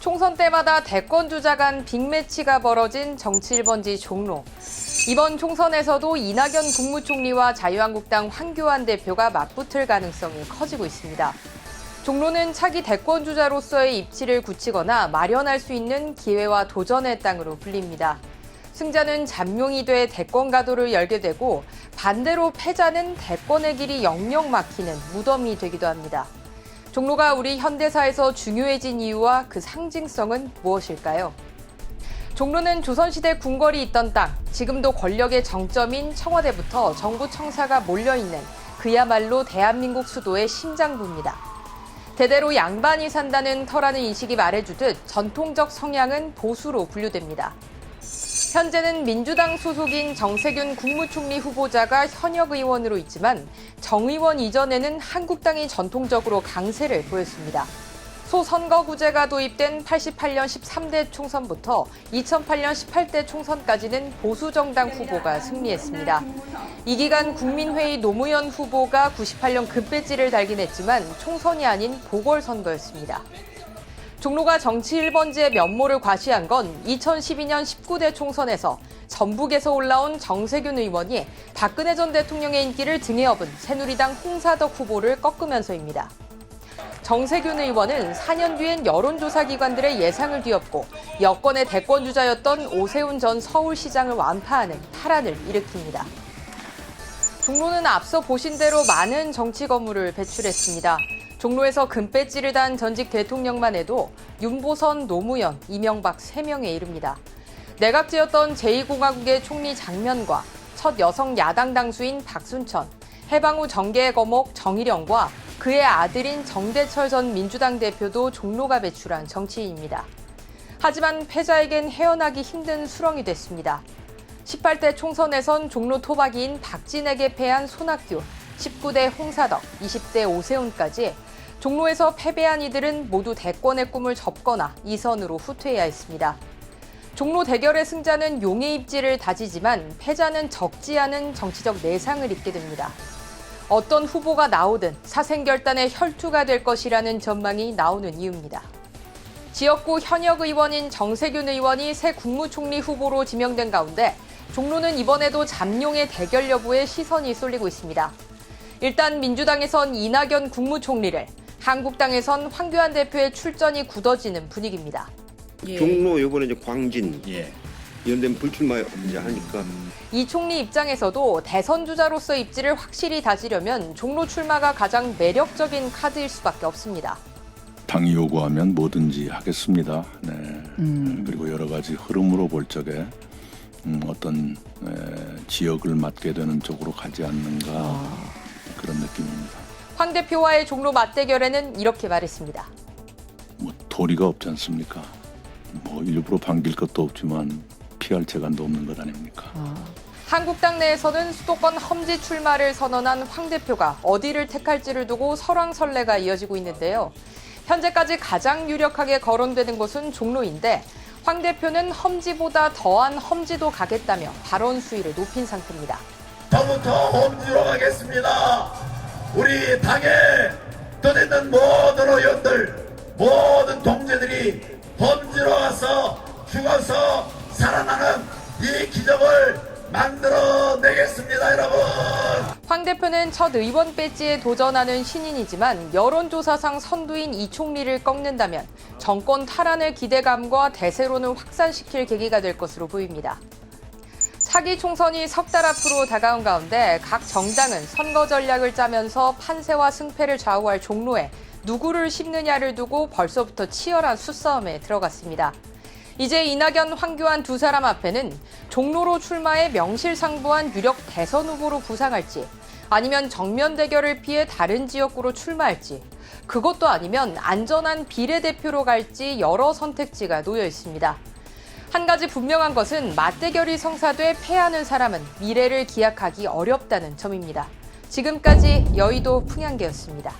총선 때마다 대권 주자 간 빅매치가 벌어진 정치 1번지 종로. 이번 총선에서도 이낙연 국무총리와 자유한국당 황교안 대표가 맞붙을 가능성이 커지고 있습니다. 종로는 차기 대권 주자로서의 입지를 굳히거나 마련할 수 있는 기회와 도전의 땅으로 불립니다. 승자는 잠룡이 돼 대권 가도를 열게 되고 반대로 패자는 대권의 길이 영영 막히는 무덤이 되기도 합니다. 종로가 우리 현대사에서 중요해진 이유와 그 상징성은 무엇일까요? 종로는 조선시대 궁궐이 있던 땅, 지금도 권력의 정점인 청와대부터 정부 청사가 몰려있는 그야말로 대한민국 수도의 심장부입니다. 대대로 양반이 산다는 터라는 인식이 말해주듯 전통적 성향은 보수로 분류됩니다. 현재는 민주당 소속인 정세균 국무총리 후보자가 현역 의원으로 있지만 정 의원 이전에는 한국당이 전통적으로 강세를 보였습니다. 소선거구제가 도입된 88년 13대 총선부터 2008년 18대 총선까지는 보수정당 후보가 승리했습니다. 이 기간 국민회의 노무현 후보가 98년 금배지를 달긴 했지만 총선이 아닌 보궐선거였습니다. 종로가 정치 1번지의 면모를 과시한 건 2012년 19대 총선에서 전북에서 올라온 정세균 의원이 박근혜 전 대통령의 인기를 등에 업은 새누리당 홍사덕 후보를 꺾으면서입니다. 정세균 의원은 4년 뒤엔 여론조사 기관들의 예상을 뒤엎고 여권의 대권 주자였던 오세훈 전 서울시장을 완파하는 파란을 일으킵니다. 종로는 앞서 보신 대로 많은 정치 건물을 배출했습니다. 종로에서 금배지를 단 전직 대통령만 해도 윤보선, 노무현, 이명박 3명에 이릅니다. 내각제였던 제2공화국의 총리 장면과 첫 여성 야당 당수인 박순천, 해방 후 정계의 거목 정일영과 그의 아들인 정대철 전 민주당 대표도 종로가 배출한 정치인입니다. 하지만 패자에겐 헤어나기 힘든 수렁이 됐습니다. 18대 총선에선 종로 토박이인 박진에게 패한 손학규, 19대 홍사덕, 20대 오세훈까지 종로에서 패배한 이들은 모두 대권의 꿈을 접거나 이선으로 후퇴해야 했습니다. 종로 대결의 승자는 용의 입지를 다지지만 패자는 적지 않은 정치적 내상을 입게 됩니다. 어떤 후보가 나오든 사생결단의 혈투가 될 것이라는 전망이 나오는 이유입니다. 지역구 현역 의원인 정세균 의원이 새 국무총리 후보로 지명된 가운데 종로는 이번에도 잠룡의 대결 여부에 시선이 쏠리고 있습니다. 일단 민주당에선 이낙연 국무총리를, 한국당에선 황교안 대표의 출전이 굳어지는 분위기입니다. 종로 이번에 이제 광진 이런 데는 불출마 이제 하니까 이 총리 입장에서도 대선 주자로서 입지를 확실히 다지려면 종로 출마가 가장 매력적인 카드일 수밖에 없습니다. 당이 요구하면 뭐든지 하겠습니다. 네. 그리고 여러 가지 흐름으로 볼 적에 어떤 지역을 맡게 되는 쪽으로 가지 않는가 그런 느낌입니다. 황 대표와의 종로 맞대결에는 이렇게 말했습니다. 뭐 도리가 없지 않습니까? 뭐 일부러 반길 것도 없지만 피할 재간도 없는 것 아닙니까? 한국당 내에서는 수도권 험지 출마를 선언한 황 대표가 어디를 택할지를 두고 설왕설래가 이어지고 있는데요. 현재까지 가장 유력하게 거론되는 곳은 종로인데 황 대표는 험지보다 더한 험지도 가겠다며 발언 수위를 높인 상태입니다. 저부터 험지로 가겠습니다. 우리 당에 떠있는 모든 의원들, 모든 동지들이 험지로 가서 죽어서 살아나는 이 기적을 만들어내겠습니다, 여러분. 황 대표는 첫 의원 배지에 도전하는 신인이지만 여론조사상 선두인 이 총리를 꺾는다면 정권 탈환의 기대감과 대세론을 확산시킬 계기가 될 것으로 보입니다. 차기 총선이 석 달 앞으로 다가온 가운데 각 정당은 선거 전략을 짜면서 판세와 승패를 좌우할 종로에 누구를 심느냐를 두고 벌써부터 치열한 수싸움에 들어갔습니다. 이제 이낙연, 황교안 두 사람 앞에는 종로로 출마해 명실상부한 유력 대선 후보로 부상할지 아니면 정면 대결을 피해 다른 지역구로 출마할지 그것도 아니면 안전한 비례대표로 갈지 여러 선택지가 놓여 있습니다. 한 가지 분명한 것은 맞대결이 성사돼 패하는 사람은 미래를 기약하기 어렵다는 점입니다. 지금까지 여의도 풍향계였습니다.